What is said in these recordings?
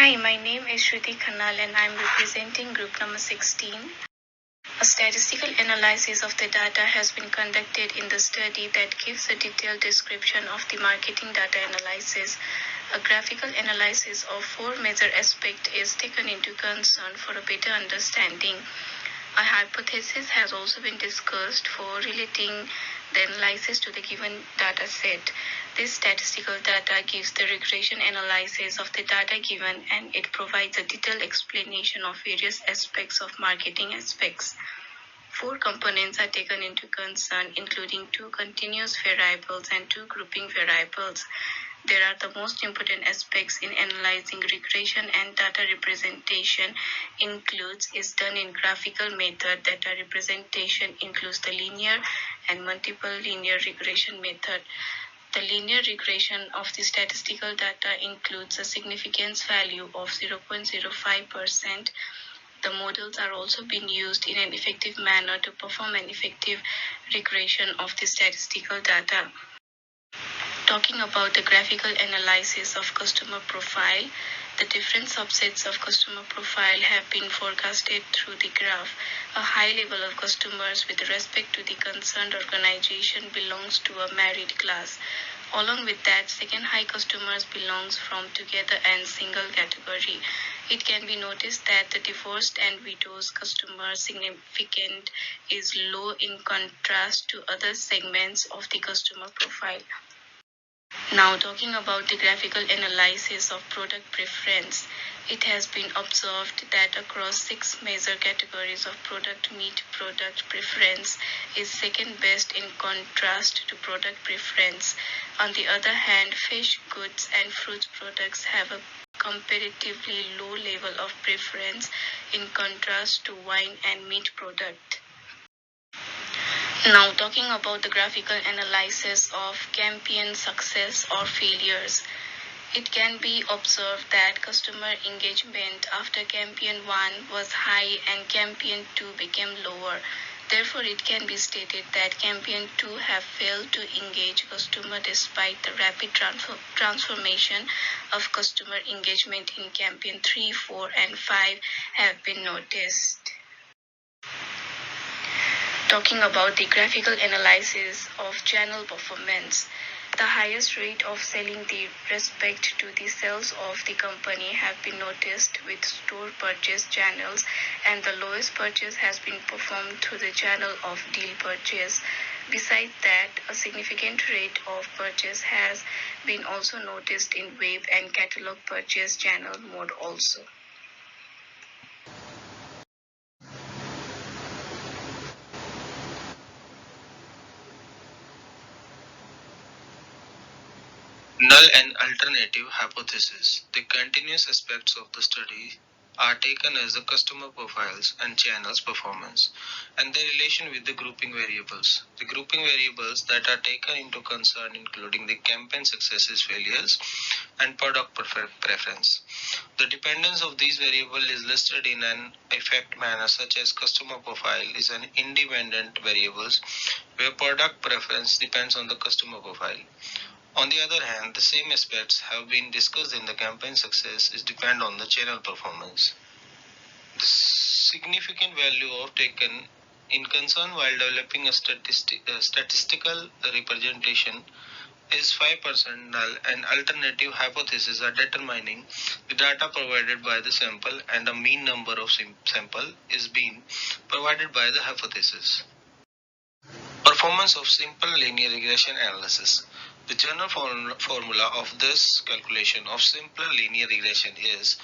Hi, my name is Shruti Khanal and I'm representing group number 16. A statistical analysis of the data has been conducted in the study that gives a detailed description of the marketing data analysis. A graphical analysis of four major aspects is taken into concern for a better understanding. A hypothesis has also been discussed for relating the analysis to the given data set. This statistical data gives the regression analysis of the data given and it provides a detailed explanation of various aspects of marketing aspects. Four components are taken into concern, including two continuous variables and two grouping variables. There are the most important aspects in analyzing regression and data representation is done in graphical method. Data representation includes the linear and multiple linear regression method. The linear regression of the statistical data includes a significance value of 0.05%. The models are also being used in an effective manner to perform an effective regression of the statistical data. Talking about the graphical analysis of customer profile, the different subsets of customer profile have been forecasted through the graph. A high level of customers with respect to the concerned organization belongs to a married class. Along with that, second high customers belongs from together and single category. It can be noticed that the divorced and widows customer significant is low in contrast to other segments of the customer profile. Now talking about the graphical analysis of product preference, it has been observed that across 6 major categories of product meat product preference is second best in contrast to product preference. On the other hand, fish, goods and fruit products have a comparatively low level of preference in contrast to wine and meat product. Now talking about the graphical analysis of campaign success or failures, it can be observed that customer engagement after campaign 1 was high and campaign 2 became lower. Therefore, it can be stated that campaign 2 have failed to engage customer despite the rapid transformation of customer engagement in campaign 3, 4 and 5 have been noticed. Talking about the graphical analysis of channel performance, the highest rate of selling the respect to the sales of the company have been noticed with store purchase channels, and the lowest purchase has been performed through the channel of deal purchase. Besides that, a significant rate of purchase has been also noticed in web and catalog purchase channel mode also. Null and alternative hypothesis. The continuous aspects of the study are taken as the customer profiles and channels performance and their relation with the grouping variables. The grouping variables that are taken into concern including the campaign successes, failures and product preference. The dependence of these variables is listed in an effect manner such as customer profile is an independent variables where product preference depends on the customer profile. On the other hand, the same aspects have been discussed in the campaign success is depend on the channel performance. The significant value of taken in concern while developing a statistical representation is 5% null and alternative hypotheses are determining the data provided by the sample and the mean number of sample is being provided by the hypothesis. Performance of simple linear regression analysis. The general formula of this calculation of simple linear regression is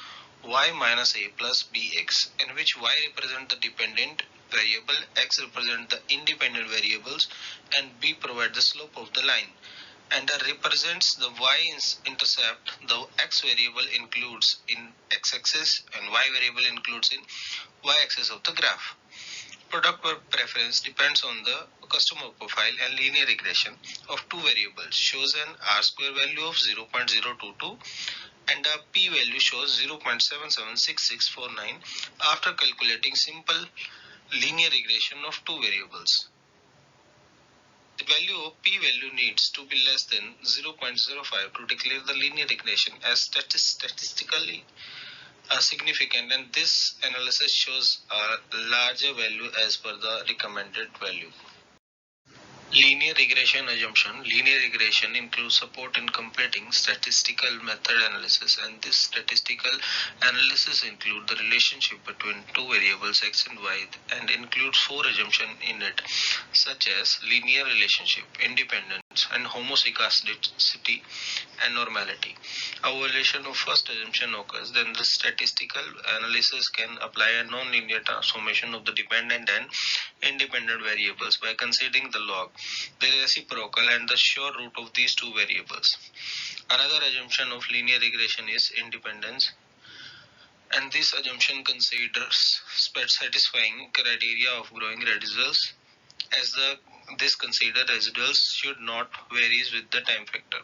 y minus a plus bx, in which y represents the dependent variable, x represents the independent variables, and b provides the slope of the line. And represents the y-intercept, the x variable includes in x-axis and y variable includes in y-axis of the graph. Product preference depends on the customer profile and linear regression of two variables shows an r-square value of 0.022 and a p-value shows 0.776649 after calculating simple linear regression of two variables. The value of p-value needs to be less than 0.05 to declare the linear regression as statistically are significant, and this analysis shows a larger value as per the recommended value. Linear regression assumption. Linear regression includes support in completing statistical method analysis, and this statistical analysis includes the relationship between two variables x and y and includes four assumptions in it, such as linear relationship, independence, and homoscedasticity and normality. A violation of first assumption occurs, then the statistical analysis can apply a nonlinear transformation of the dependent and independent variables by considering the log, the reciprocal, and the sure root of these two variables. Another assumption of linear regression is independence, and this assumption considers satisfying criteria of growing residuals, as this considered residuals should not vary with the time factor.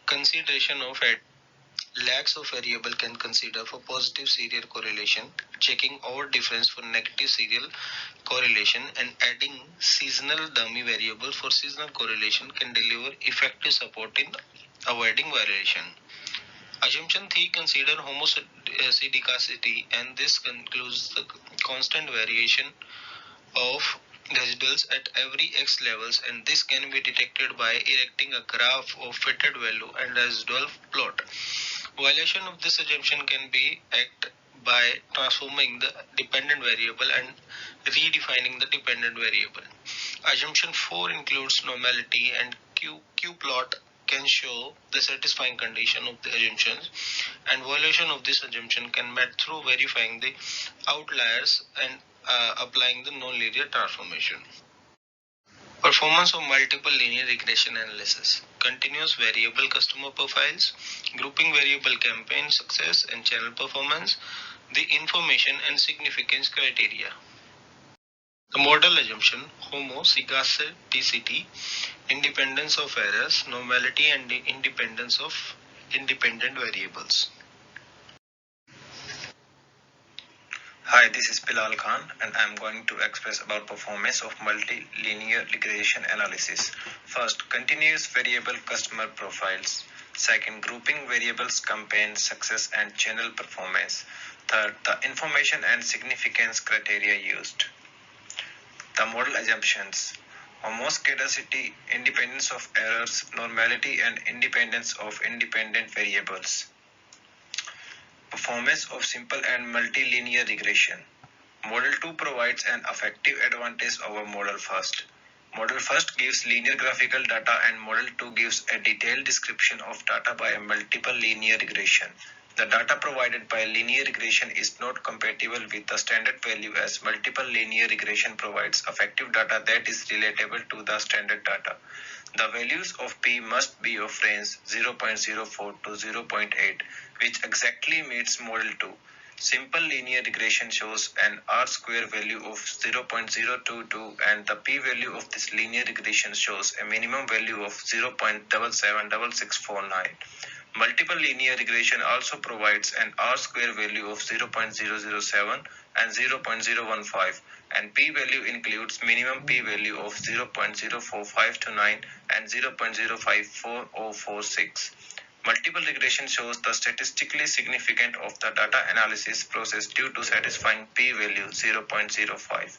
Consideration of lacks of variable can consider for positive serial correlation, checking out difference for negative serial correlation, and adding seasonal dummy variable for seasonal correlation can deliver effective support in avoiding variation. Assumption 3 consider homoscedasticity, and this concludes the constant variation of residuals at every x levels, and this can be detected by erecting a graph of fitted value and residual plot. Violation of this assumption can be acted by transforming the dependent variable and redefining the dependent variable. Assumption 4 includes normality, and Q plot can show the satisfying condition of the assumptions, and violation of this assumption can met through verifying the outliers and applying the nonlinear transformation. Performance of multiple linear regression analysis. Continuous variable customer profiles, grouping variable campaign success and channel performance, the information and significance criteria. The model assumption: homoscedasticity, independence of errors, normality, and the independence of independent variables. Hi, this is Bilal Khan, and I am going to express about performance of multilinear regression analysis. First, continuous variable customer profiles. Second, grouping variables campaign success and channel performance. Third, the information and significance criteria used. The model assumptions: homoscedasticity, independence of errors, normality, and independence of independent variables. Performance of simple and multilinear regression. Model 2 provides an effective advantage over Model First. Model First gives linear graphical data, and Model 2 gives a detailed description of data by a multiple linear regression. The data provided by linear regression is not compatible with the standard value, as multiple linear regression provides effective data that is relatable to the standard data. The values of P must be of range 0.04 to 0.8, which exactly meets Model 2. Simple linear regression shows an R-square value of 0.022, and the p-value of this linear regression shows a minimum value of 0.776649. Multiple linear regression also provides an R-square value of 0.007 and 0.015, and p-value includes minimum p-value of 0.04529 and 0.054046. Multiple regression shows the statistically significant of the data analysis process due to satisfying p-value 0.05.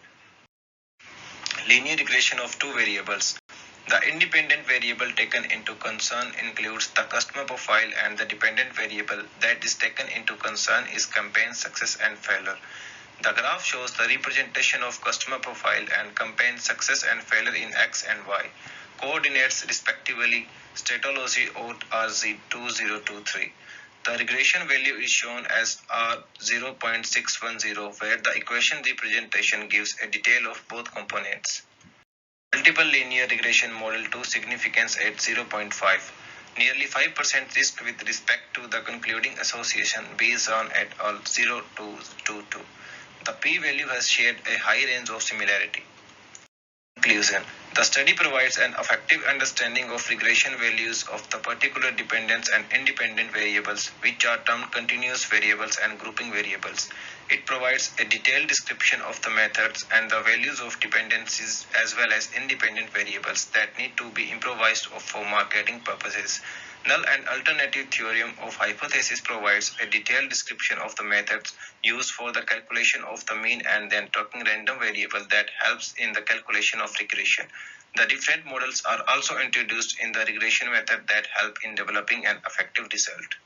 Linear regression of two variables. The independent variable taken into concern includes the customer profile, and the dependent variable that is taken into concern is campaign success and failure. The graph shows the representation of customer profile and campaign success and failure in X and Y coordinates respectively, statology or RZ2023. The regression value is shown as R0.610, where the equation representation gives a detail of both components. Multiple linear regression model 2 significance at 0.5. Nearly 5% risk with respect to the concluding association based on at all 0 to 22. The p-value has shared a high range of similarity. Conclusion: the study provides an effective understanding of regression values of the particular dependent and independent variables, which are termed continuous variables and grouping variables. It provides a detailed description of the methods and the values of dependencies as well as independent variables that need to be improvised for marketing purposes. Null and alternative theorem of hypothesis provides a detailed description of the methods used for the calculation of the mean and then taking random variable that helps in the calculation of regression. The different models are also introduced in the regression method that help in developing an effective result.